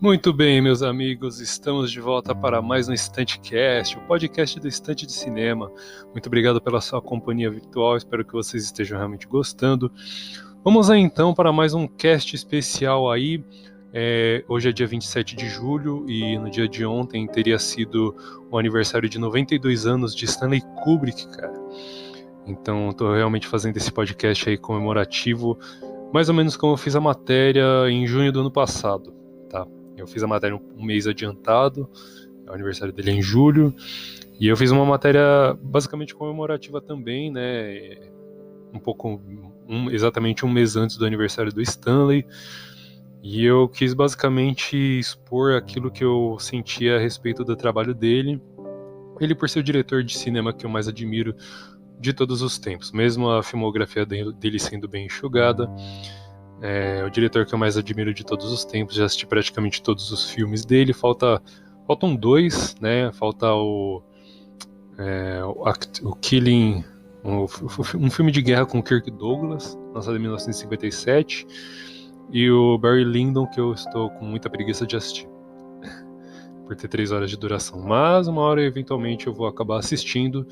Muito bem, meus amigos, estamos de volta para mais um Estantecast, o podcast do Estante de Cinema. Muito obrigado pela sua companhia virtual, espero que vocês estejam realmente gostando. Vamos aí então para mais um cast especial aí. Hoje é dia 27 de julho e no dia de ontem teria sido o aniversário de 92 anos de Stanley Kubrick, cara. Então estou realmente fazendo esse podcast aí comemorativo, mais ou menos como eu fiz a matéria em junho do ano passado, tá? Eu fiz a matéria um mês adiantado, o aniversário dele é em julho, e eu fiz uma matéria basicamente comemorativa também, né? Exatamente um mês antes do aniversário do Stanley, e eu quis basicamente expor aquilo que eu sentia a respeito do trabalho dele. Ele, por ser o diretor de cinema que eu mais admiro de todos os tempos, mesmo a filmografia dele sendo bem enxugada. É o diretor que eu mais admiro de todos os tempos, já assisti praticamente todos os filmes dele, faltam dois, né? Falta o Killing, um filme de guerra com Kirk Douglas, lançado em 1957, e o Barry Lyndon, que eu estou com muita preguiça de assistir, por ter 3 horas de duração, mas uma hora eventualmente eu vou acabar assistindo.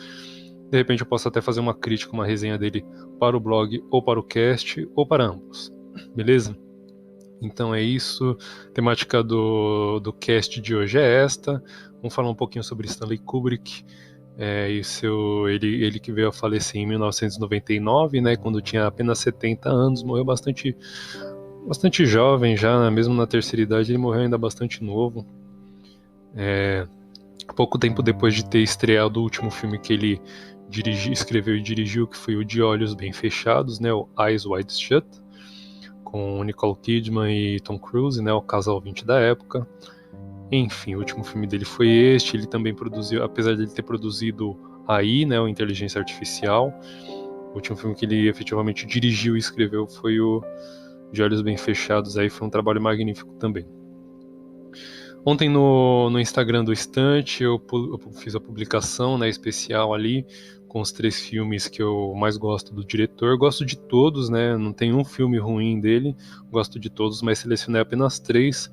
De repente eu posso até fazer uma crítica, uma resenha dele para o blog, ou para o cast, ou para ambos. Beleza? Então é isso, a temática do cast de hoje é esta. Vamos falar um pouquinho sobre Stanley Kubrick, ele que veio a falecer em 1999, né, quando tinha apenas 70 anos, morreu bastante jovem já, né, mesmo na terceira idade ele morreu ainda bastante novo. Pouco tempo depois de ter estreado o último filme que ele escreveu e dirigiu, que foi o De Olhos Bem Fechados, né, o Eyes Wide Shut, com Nicole Kidman e Tom Cruise, né, o casal 20 da época. Enfim, o último filme dele foi este. Ele também produziu, apesar de ele ter produzido AI, né, o Inteligência Artificial, o último filme que ele efetivamente dirigiu e escreveu foi o De Olhos Bem Fechados. Aí foi um trabalho magnífico também. Ontem no Instagram do Estante eu fiz a publicação, né, especial ali, com os 3 filmes que eu mais gosto do diretor. Eu gosto de todos, né, não tem um filme ruim dele, gosto de todos, mas selecionei apenas 3.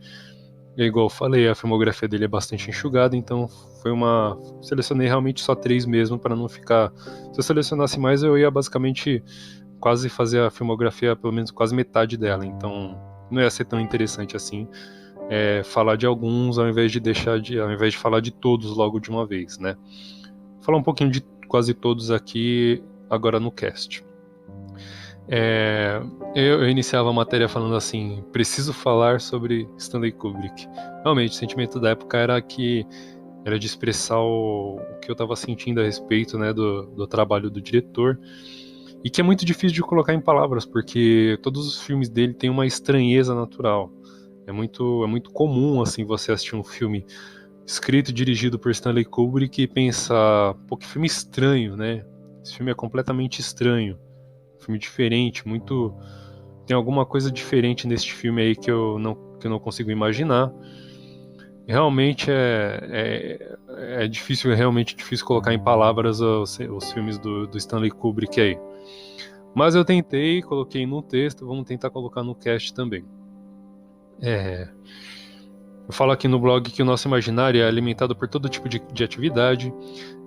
E igual eu falei, a filmografia dele é bastante enxugada, então selecionei realmente só 3 mesmo, para não ficar... Se eu selecionasse mais, eu ia basicamente quase fazer a filmografia, pelo menos quase metade dela, então não ia ser tão interessante assim. Falar de alguns ao invés de falar de todos logo de uma vez, né? Vou falar um pouquinho de quase todos aqui agora no cast. Eu iniciava a matéria falando assim: preciso falar sobre Stanley Kubrick. Realmente, o sentimento da época era de expressar o que eu estava sentindo a respeito, né, do trabalho do diretor, e que é muito difícil de colocar em palavras, porque todos os filmes dele têm uma estranheza natural. É muito comum, assim, você assistir um filme escrito e dirigido por Stanley Kubrick e pensar, pô, que filme estranho, né? Esse filme é completamente estranho. Um filme diferente, tem alguma coisa diferente neste filme aí que eu não consigo imaginar. Realmente é difícil, realmente difícil colocar em palavras os filmes do Stanley Kubrick aí. Mas eu tentei, coloquei no texto, vamos tentar colocar no cast também. Eu falo aqui no blog que o nosso imaginário é alimentado por todo tipo de atividade,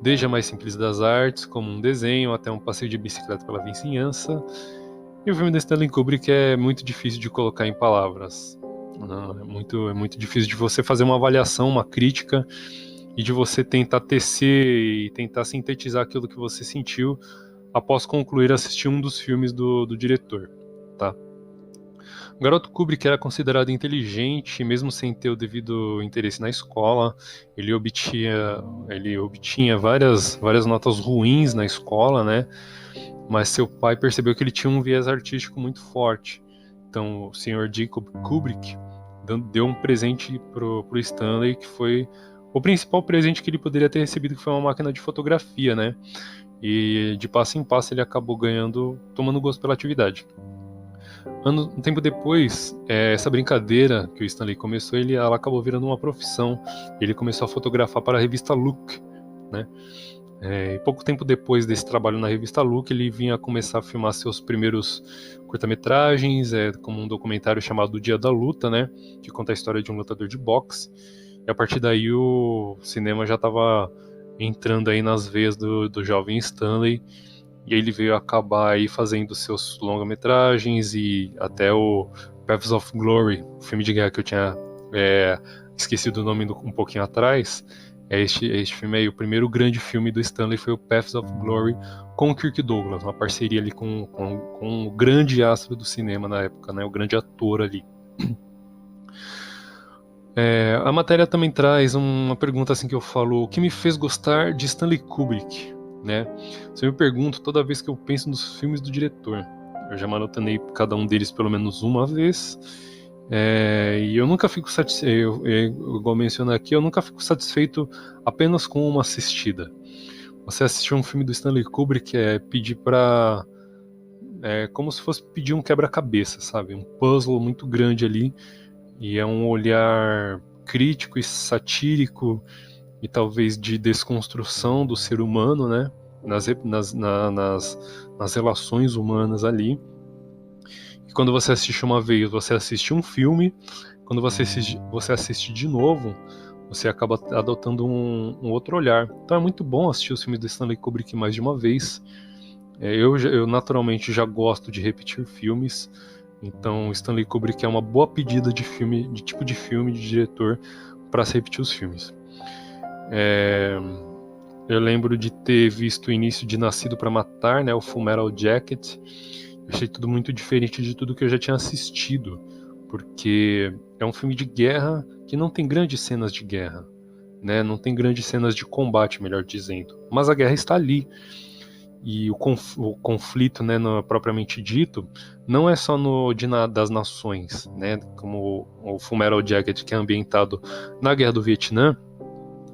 desde a mais simples das artes, como um desenho, até um passeio de bicicleta pela vizinhança. E o filme da Stanley Kubrick é muito difícil de colocar em palavras. É muito difícil de você fazer uma avaliação, uma crítica, e de você tentar tecer e tentar sintetizar aquilo que você sentiu após concluir assistir um dos filmes do diretor, tá? O garoto Kubrick era considerado inteligente, mesmo sem ter o devido interesse na escola. Ele obtinha várias notas ruins na escola, né? Mas seu pai percebeu que ele tinha um viés artístico muito forte. Então, o Sr. Jacob Kubrick deu um presente pro Stanley, que foi o principal presente que ele poderia ter recebido, que foi uma máquina de fotografia, né? E de passo em passo ele acabou tomando gosto pela atividade. Um tempo depois, essa brincadeira que o Stanley começou, ela acabou virando uma profissão. Ele começou a fotografar para a revista Look, né? E pouco tempo depois desse trabalho na revista Look, ele vinha começar a filmar seus primeiros curta-metragens, como um documentário chamado O Dia da Luta, né, que conta a história de um lutador de boxe. E a partir daí o cinema já estava entrando aí nas veias do jovem Stanley, e ele veio acabar aí fazendo seus longa-metragens e até o Paths of Glory, o filme de guerra que eu tinha esquecido o nome um pouquinho atrás. Este filme aí, o primeiro grande filme do Stanley foi o Paths of Glory com o Kirk Douglas, uma parceria ali com o grande astro do cinema na época, né, o grande ator ali. A matéria também traz uma pergunta assim que eu falo: o que me fez gostar de Stanley Kubrick? Né? Se eu me pergunto toda vez que eu penso nos filmes do diretor. Eu já maratonei cada um deles pelo menos uma vez. E eu nunca fico satisfeito, igual menciono aqui, eu nunca fico satisfeito apenas com uma assistida. Você assistir um filme do Stanley Kubrick pedir para... como se fosse pedir um quebra-cabeça, sabe? Um puzzle muito grande ali, e é um olhar crítico e satírico e talvez de desconstrução do ser humano, né? Nas relações humanas ali. E quando você assiste uma vez, você assiste um filme. Quando você assiste de novo, você acaba adotando um outro olhar. Então é muito bom assistir os filmes do Stanley Kubrick mais de uma vez. Eu naturalmente já gosto de repetir filmes. Então Stanley Kubrick é uma boa pedida de filme, de tipo de filme, de diretor, para se repetir os filmes. Eu lembro de ter visto o início de Nascido para Matar, né, o Full Metal Jacket. Eu achei tudo muito diferente de tudo que eu já tinha assistido, porque é um filme de guerra que não tem grandes cenas de guerra, né, não tem grandes cenas de combate, melhor dizendo, mas a guerra está ali. E o conflito, né, propriamente dito, não é só das nações, né, como o Full Metal Jacket, que é ambientado na Guerra do Vietnã.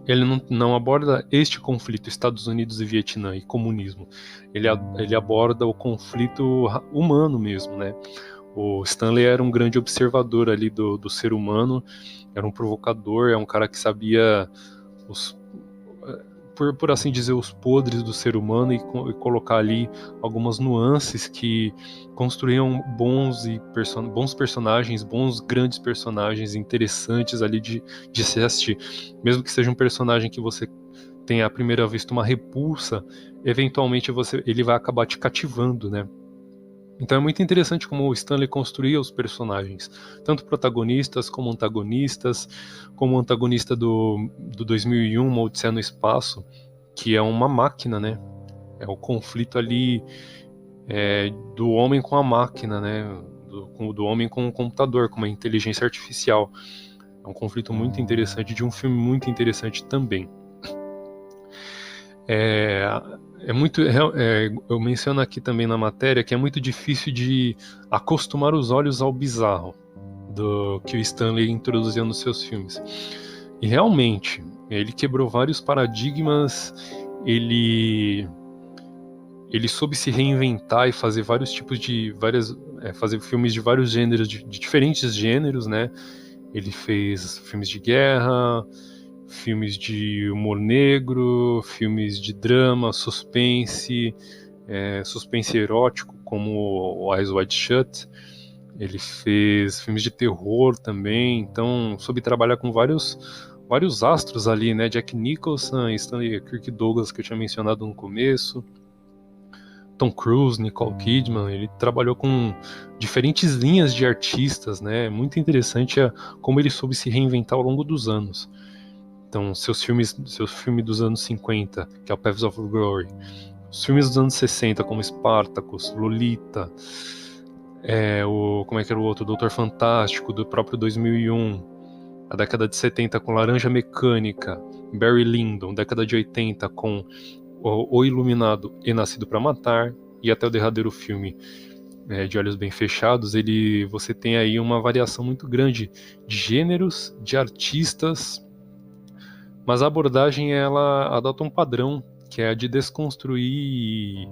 Ele não aborda este conflito, Estados Unidos e Vietnã e comunismo. Ele aborda o conflito humano mesmo, né? O Stanley era um grande observador ali do ser humano, era um provocador, é um cara que sabia por assim dizer, os podres do ser humano e colocar ali algumas nuances que construíam bons personagens, bons grandes personagens interessantes ali de se assistir. Mesmo que seja um personagem que você tenha à primeira vista uma repulsa, eventualmente ele vai acabar te cativando, né? Então é muito interessante como o Stanley construía os personagens, tanto protagonistas como antagonistas, como o antagonista do 2001, Uma Odisseia no Espaço, que é uma máquina, né? É o conflito ali do homem com a máquina, né? Do homem com o computador, com uma inteligência artificial. É um conflito muito interessante, de um filme muito interessante também. Eu menciono aqui também na matéria que é muito difícil de acostumar os olhos ao bizarro do que o Stanley introduzia nos seus filmes. E realmente, ele quebrou vários paradigmas, ele soube se reinventar e fazer vários tipos de fazer filmes de vários gêneros, de diferentes gêneros, né? Ele fez filmes de guerra, filmes de humor negro, filmes de drama, suspense, suspense erótico, como o Eyes Wide Shut. Ele fez filmes de terror também, então soube trabalhar com vários astros ali, né? Jack Nicholson, Stanley Kirk Douglas, que eu tinha mencionado no começo, Tom Cruise, Nicole Kidman. Ele trabalhou com diferentes linhas de artistas, né? Muito interessante como ele soube se reinventar ao longo dos anos. Então, seu filme dos anos 50, que é o Paths of Glory, os filmes dos anos 60, como Spartacus, Lolita, como é que era o outro, Doutor Fantástico, do próprio 2001, a década de 70 com Laranja Mecânica, Barry Lyndon, década de 80 com O Iluminado e Nascido para Matar, e até o derradeiro filme de Olhos Bem Fechados. Você tem aí uma variação muito grande de gêneros, de artistas, mas a abordagem ela adota um padrão, que é a de desconstruir e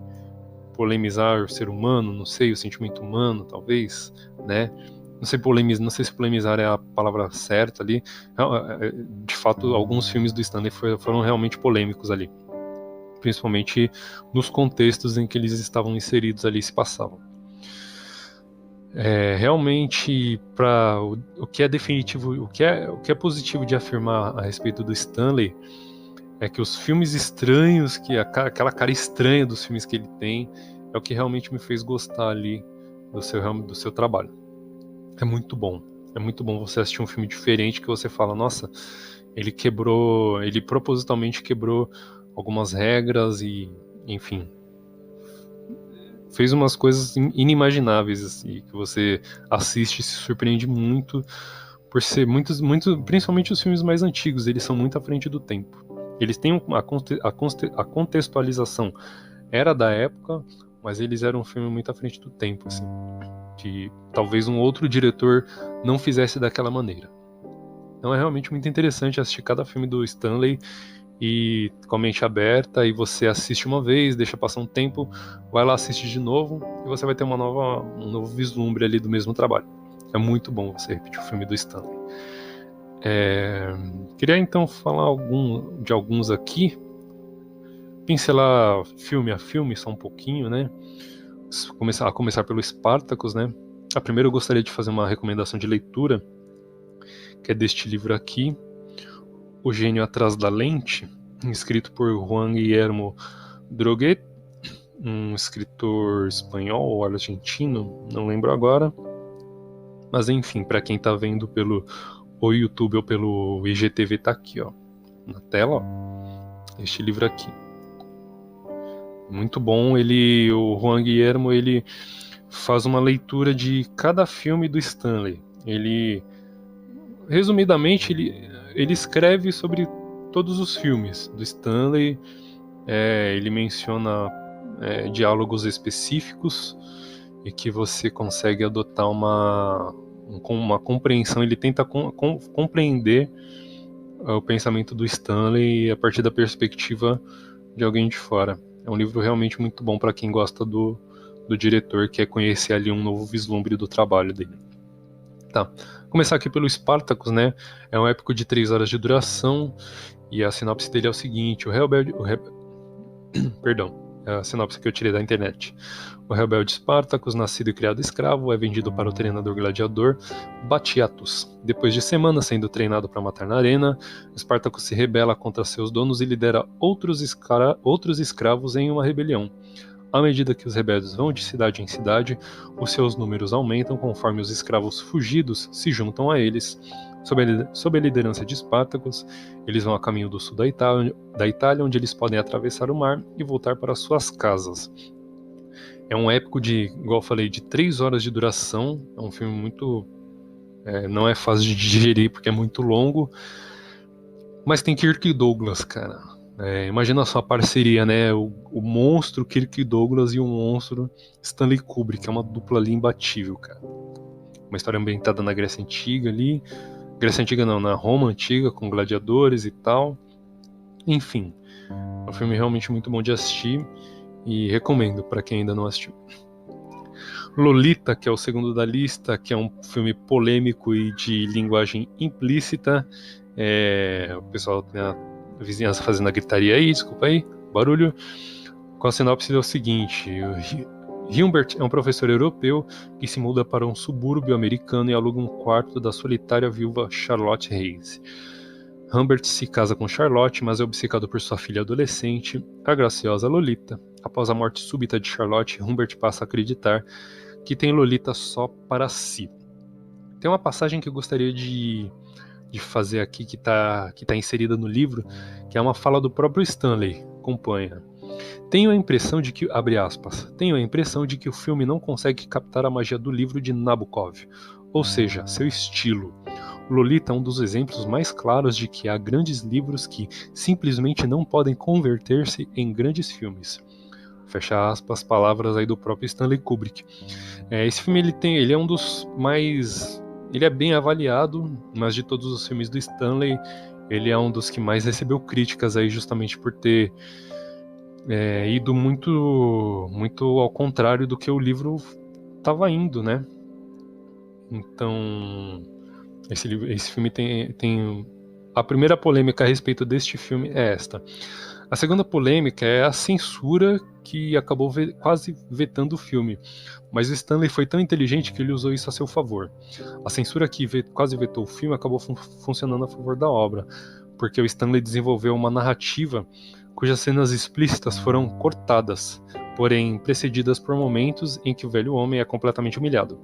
polemizar o ser humano, não sei, o sentimento humano, talvez, né? Não sei se polemizar é a palavra certa ali. De fato, alguns filmes do Stanley foram realmente polêmicos ali. principalmente nos contextos em que eles estavam inseridos ali se passavam. Realmente, para o que é definitivo, o que é positivo de afirmar a respeito do Stanley é que os filmes estranhos, aquela cara estranha dos filmes que ele tem, é o que realmente me fez gostar ali do seu trabalho. É muito bom você assistir um filme diferente que você fala, nossa, ele propositalmente quebrou algumas regras e, enfim, fez umas coisas inimagináveis, assim, que você assiste e se surpreende muito por ser principalmente os filmes mais antigos, eles são muito à frente do tempo. Eles têm a contextualização era da época, mas eles eram um filme muito à frente do tempo, assim, que talvez um outro diretor não fizesse daquela maneira. Então é realmente muito interessante assistir cada filme do Stanley e com a mente aberta, e você assiste uma vez, deixa passar um tempo, vai lá assistir de novo e você vai ter um novo vislumbre ali do mesmo trabalho. É muito bom você repetir o filme do Stanley. Queria então falar de alguns aqui, pincelar filme a filme só um pouquinho, né? A começar pelo Spartacus, né? Primeiro eu gostaria de fazer uma recomendação de leitura, que é deste livro aqui, O Gênio Atrás da Lente, escrito por Juan Guillermo Droguet, um escritor espanhol ou argentino, não lembro agora. Mas enfim, para quem tá vendo pelo YouTube ou pelo IGTV, tá aqui, ó, na tela, ó, este livro aqui. Muito bom, o Juan Guillermo, ele faz uma leitura de cada filme do Stanley. Resumidamente, ele escreve sobre todos os filmes do Stanley, ele menciona diálogos específicos e que você consegue adotar uma compreensão, ele tenta compreender o pensamento do Stanley a partir da perspectiva de alguém de fora. É um livro realmente muito bom para quem gosta do diretor, quer conhecer ali um novo vislumbre do trabalho dele. Tá. Começar aqui pelo Spartacus, né? É um épico de 3 horas de duração e a sinopse dele é o seguinte: a sinopse que eu tirei da internet. O rebelde Spartacus, nascido e criado escravo, é vendido para o treinador gladiador Batiatus. Depois de semanas sendo treinado para matar na arena, Spartacus se rebela contra seus donos e lidera outros escravos em uma rebelião. À medida que os rebeldes vão de cidade em cidade, os seus números aumentam conforme os escravos fugidos se juntam a eles. Sob a liderança de Spartacus, eles vão a caminho do sul da Itália, onde eles podem atravessar o mar e voltar para suas casas. É um épico igual eu falei, de 3 horas de duração. É um filme muito... não é fácil de digerir porque é muito longo, mas tem Kirk Douglas, cara. Imagina a sua parceria, né? O monstro Kirk Douglas e o monstro Stanley Kubrick, é uma dupla ali imbatível, cara. Uma história ambientada na Grécia Antiga ali. Grécia Antiga não, na Roma Antiga, com gladiadores e tal. Enfim, é um filme realmente muito bom de assistir e recomendo para quem ainda não assistiu. Lolita, que é o segundo da lista, que é um filme polêmico e de linguagem implícita. O pessoal tem a vizinhança fazendo a gritaria aí, desculpa aí, barulho. Com a sinopse é o seguinte: Humbert é um professor europeu que se muda para um subúrbio americano e aluga um quarto da solitária viúva Charlotte Hayes. Humbert se casa com Charlotte, mas é obcecado por sua filha adolescente, a graciosa Lolita. Após a morte súbita de Charlotte, Humbert passa a acreditar que tem Lolita só para si. Tem uma passagem que eu gostaria de fazer aqui, que tá inserida no livro, que é uma fala do próprio Stanley, acompanha. Tenho a impressão de que, abre aspas, tenho a impressão de que o filme não consegue captar a magia do livro de Nabokov, ou seja, seu estilo. Lolita é um dos exemplos mais claros de que há grandes livros que simplesmente não podem converter-se em grandes filmes. Fecha aspas, palavras aí do próprio Stanley Kubrick. Esse filme ele é um dos mais... Ele é bem avaliado, mas de todos os filmes do Stanley, ele é um dos que mais recebeu críticas aí justamente por ter ido muito, muito ao contrário do que o livro estava indo, né? Então, esse filme tem A primeira polêmica a respeito deste filme é esta. A segunda polêmica é a censura que acabou quase vetando o filme. Mas o Stanley foi tão inteligente que ele usou isso a seu favor. A censura que quase vetou o filme acabou funcionando a favor da obra, porque o Stanley desenvolveu uma narrativa cujas cenas explícitas foram cortadas, porém precedidas por momentos em que o velho homem é completamente humilhado.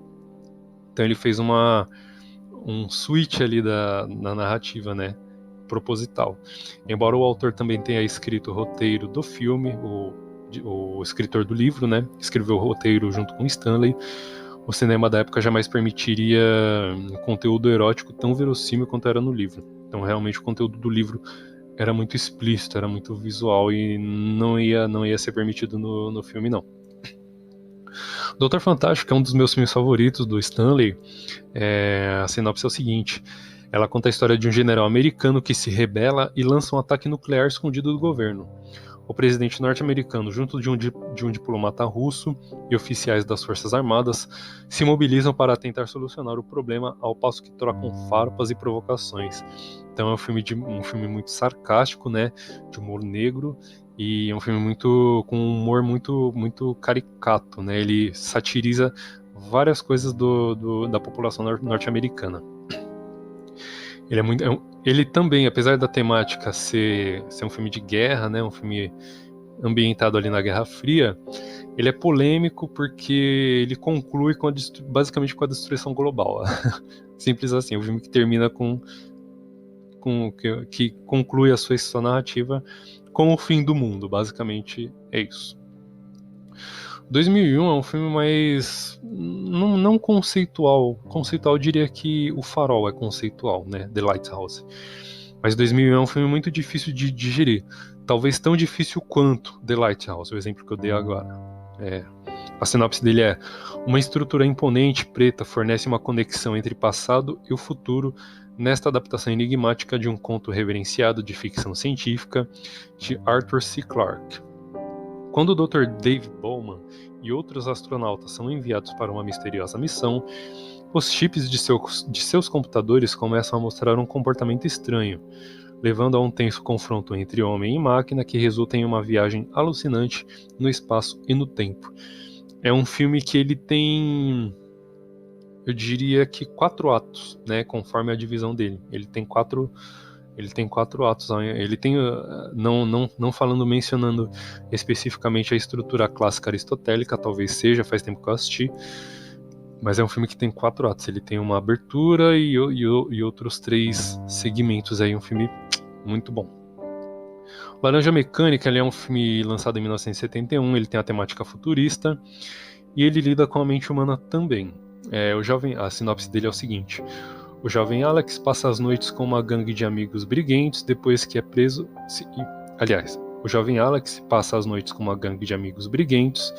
Então ele fez um switch ali na narrativa, né? Proposital. Embora o autor também tenha escrito o roteiro do filme, o escritor do livro, né, escreveu o roteiro junto com Stanley, o cinema da época jamais permitiria conteúdo erótico tão verossímil quanto era no livro. Então realmente o conteúdo do livro era muito explícito, era muito visual e não ia ser permitido no filme, não. Doutor Fantástico é um dos meus filmes favoritos do Stanley. A sinopse é o seguinte: ela conta a história de um general americano que se rebela e lança um ataque nuclear escondido do governo. O presidente norte-americano, junto de um diplomata russo e oficiais das Forças Armadas, se mobilizam para tentar solucionar o problema, ao passo que trocam farpas e provocações. Então é um filme muito sarcástico, né, de humor negro, e é um filme com um humor muito caricato, né? Ele satiriza várias coisas da população norte-americana. Ele também, apesar da temática ser um filme de guerra, né, um filme ambientado ali na Guerra Fria, ele é polêmico porque ele conclui basicamente com a destruição global. Simples assim, é um filme que termina que conclui a sua narrativa com o fim do mundo, basicamente é isso. 2001 é um filme mais não conceitual. Conceitual, eu diria que O Farol é conceitual, né? The Lighthouse. Mas 2001 é um filme muito difícil de digerir. Talvez tão difícil quanto The Lighthouse, o exemplo que eu dei agora. A sinopse dele é: uma estrutura imponente preta fornece uma conexão entre passado e o futuro nesta adaptação enigmática de um conto reverenciado de ficção científica de Arthur C. Clarke. Quando o Dr. Dave Bowman e outros astronautas são enviados para uma misteriosa missão, os chips de seus computadores começam a mostrar um comportamento estranho, levando a um tenso confronto entre homem e máquina que resulta em uma viagem alucinante no espaço e no tempo. É um filme que ele tem, eu diria que 4 atos, né, conforme a divisão dele. Ele tem quatro atos. Ele tem, não mencionando especificamente a estrutura clássica aristotélica, talvez seja, faz tempo que eu assisti, mas é um filme que tem 4 atos. Ele tem uma abertura e outros 3 segmentos aí, um filme muito bom. Laranja Mecânica, ele é um filme lançado em 1971, ele tem a temática futurista e ele lida com a mente humana também. A sinopse dele é o seguinte: o jovem Alex passa as noites com uma gangue de amigos briguentos depois que é preso. O jovem Alex passa as noites com uma gangue de amigos briguentos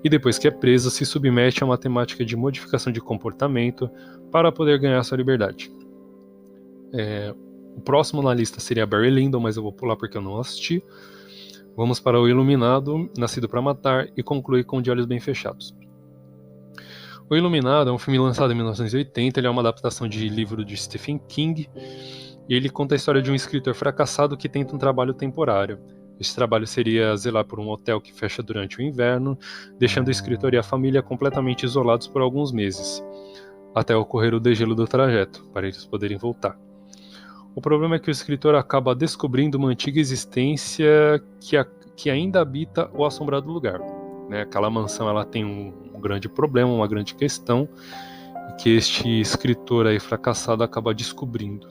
e depois que é preso se submete a uma temática de modificação de comportamento para poder ganhar sua liberdade. O próximo na lista seria Barry Lyndon, mas eu vou pular porque eu não assisti. Vamos para O Iluminado, Nascido para Matar, e concluir com De Olhos Bem Fechados. O Iluminado é um filme lançado em 1980, ele é uma adaptação de livro de Stephen King, e ele conta a história de um escritor fracassado que tenta um trabalho temporário. Esse trabalho seria zelar por um hotel que fecha durante o inverno, deixando o escritor e a família completamente isolados por alguns meses, até ocorrer o degelo do trajeto, para eles poderem voltar. O problema é que o escritor acaba descobrindo uma antiga existência que ainda habita o assombrado lugar. Aquela mansão ela tem um grande problema, uma grande questão, que este escritor aí fracassado acaba descobrindo.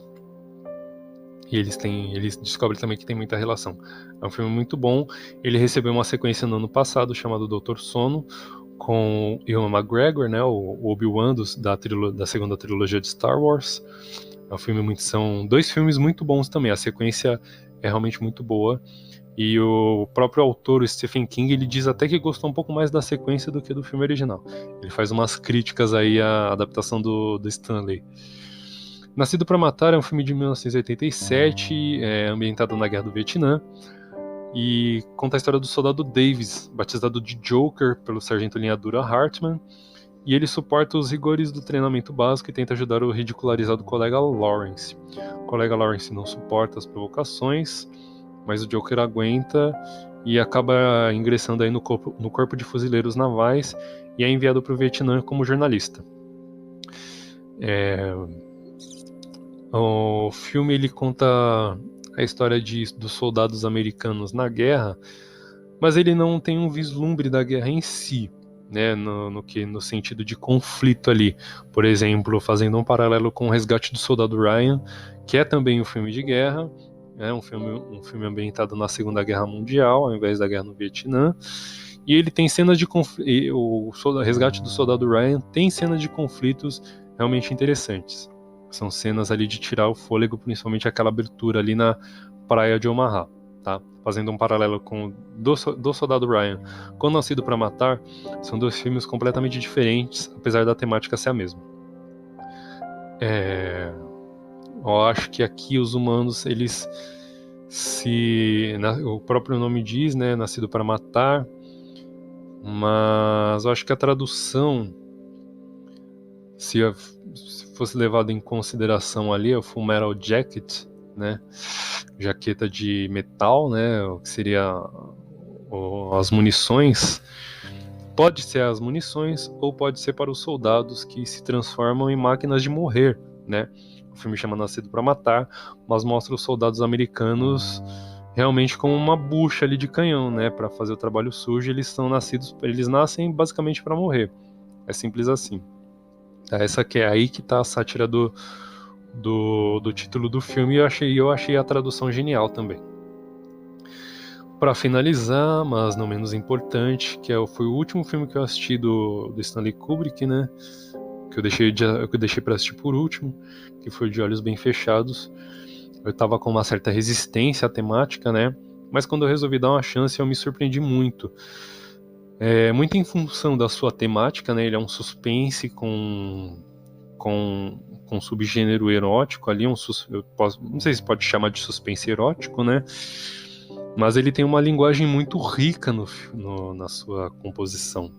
E eles descobrem também que tem muita relação. É um filme muito bom. Ele recebeu uma sequência no ano passado chamado Doutor Sono, com Ewan McGregor, né, o Obi-Wan da segunda trilogia de Star Wars. São 2 filmes muito bons também. A sequência é realmente muito boa. E o próprio autor, o Stephen King, ele diz até que gostou um pouco mais da sequência do que do filme original. Ele faz umas críticas aí à adaptação do Stanley. Nascido para Matar é um filme de 1987, ambientado na Guerra do Vietnã, e conta a história do soldado Davis, batizado de Joker pelo sargento linha dura Hartman, e ele suporta os rigores do treinamento básico e tenta ajudar o ridicularizado colega Lawrence. O colega Lawrence não suporta as provocações, mas o Joker aguenta e acaba ingressando aí no corpo de fuzileiros navais e é enviado para o Vietnã como jornalista. O filme ele conta a história dos soldados americanos na guerra, mas ele não tem um vislumbre da guerra em si, né, no sentido de conflito ali. Por exemplo, fazendo um paralelo com o Resgate do Soldado Ryan, que é também um filme de guerra, um filme ambientado na Segunda Guerra Mundial, ao invés da guerra no Vietnã. E ele tem cenas de conflito. O Resgate do Soldado Ryan tem cenas de conflitos realmente interessantes. São cenas ali de tirar o fôlego, principalmente aquela abertura ali na praia de Omaha, tá? Fazendo um paralelo com do Soldado Ryan com Nascido para Matar, são dois filmes completamente diferentes, apesar da temática ser a mesma. Eu acho que aqui os humanos, eles o próprio nome diz, né, Nascido para Matar, mas eu acho que a tradução, se fosse levado em consideração ali, é o Full Metal Jacket, né, jaqueta de metal, né, o que seria as munições. Pode ser as munições ou pode ser para os soldados que se transformam em máquinas de morrer, né? O filme chama Nascido para Matar, mas mostra os soldados americanos realmente como uma bucha ali de canhão, né? Para fazer o trabalho sujo, eles nascem basicamente para morrer. É simples assim. Essa que é aí que tá a sátira do título do filme, e eu achei a tradução genial também. Para finalizar, mas não menos importante, foi o último filme que eu assisti do Stanley Kubrick, né? Que eu deixei para assistir por último, que foi De Olhos Bem Fechados. Eu tava com uma certa resistência à temática, né? Mas quando eu resolvi dar uma chance, eu me surpreendi muito. Muito em função da sua temática, né? Ele é um suspense com subgênero erótico ali, não sei se pode chamar de suspense erótico, né? Mas ele tem uma linguagem muito rica na sua composição.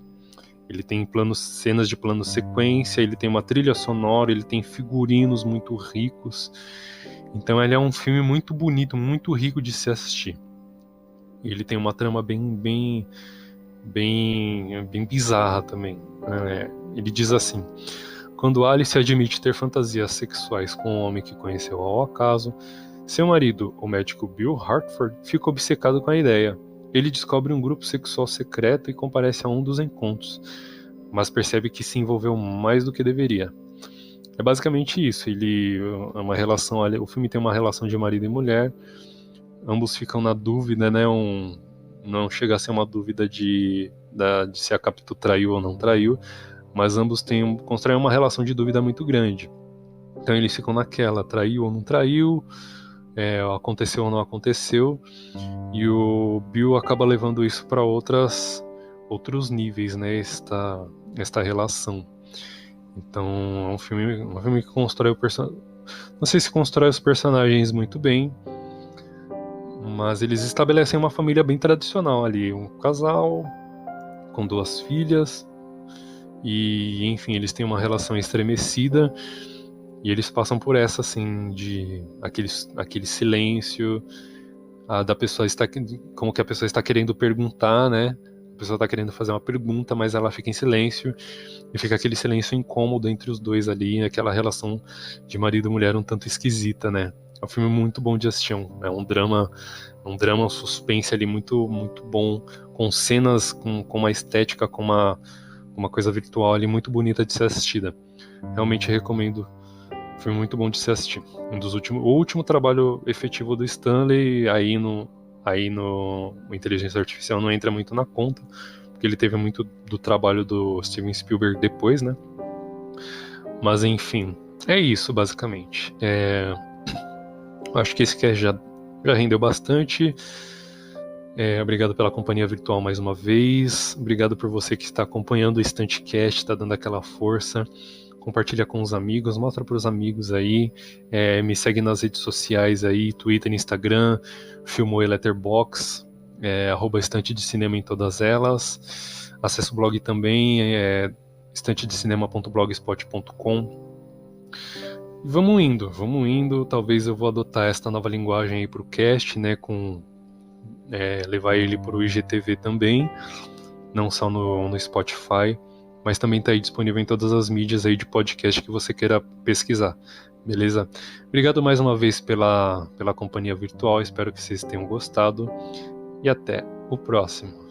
Ele tem cenas de plano sequência, ele tem uma trilha sonora, ele tem figurinos muito ricos. Então ele é um filme muito bonito, muito rico de se assistir. Ele tem uma trama bem bizarra também. Ele diz assim: quando Alice admite ter fantasias sexuais com um homem que conheceu ao acaso, seu marido, o médico Bill Hartford, fica obcecado com a ideia. Ele descobre um grupo sexual secreto e comparece a um dos encontros, mas percebe que se envolveu mais do que deveria. É basicamente isso. O filme tem uma relação de marido e mulher. Ambos ficam na dúvida, né? Não chega a ser uma dúvida de se a Capitu traiu ou não traiu, mas ambos constroem uma relação de dúvida muito grande. Então eles ficam naquela, traiu ou não traiu, aconteceu ou não aconteceu, e o Bill acaba levando isso para outros níveis, né? Esta relação. Então é um filme que constrói não sei se constrói os personagens muito bem, mas eles estabelecem uma família bem tradicional ali, um casal com 2 filhas, e enfim, eles têm uma relação estremecida, e eles passam por essa, assim, de aquele silêncio, da pessoa como que a pessoa está querendo perguntar, né? A pessoa está querendo fazer uma pergunta, mas ela fica em silêncio, e fica aquele silêncio incômodo entre os dois ali, aquela relação de marido e mulher um tanto esquisita, né? É um filme muito bom de assistir, é um drama, um suspense ali muito, muito bom, com cenas, com uma estética, com uma coisa virtual ali muito bonita de ser assistida. Realmente recomendo. Foi muito bom de se assistir. O último trabalho efetivo do Stanley, aí no Inteligência Artificial não entra muito na conta, porque ele teve muito do trabalho do Steven Spielberg depois, né? Mas enfim, é isso basicamente. Acho que esse cast já rendeu bastante. Obrigado pela companhia virtual mais uma vez. Obrigado por você que está acompanhando o Estantecast, está dando aquela força. Compartilha com os amigos, mostra para os amigos aí, me segue nas redes sociais aí, Twitter, Instagram, Filmou e Letterboxd, @estante de cinema em todas elas. Acesse o blog também, estantedecinema.blogspot.com. Vamos indo. Talvez eu vou adotar esta nova linguagem aí pro cast, né, levar ele pro IGTV também, não só no Spotify, mas também tá aí disponível em todas as mídias aí de podcast que você queira pesquisar, beleza? Obrigado mais uma vez pela companhia virtual, espero que vocês tenham gostado e até o próximo.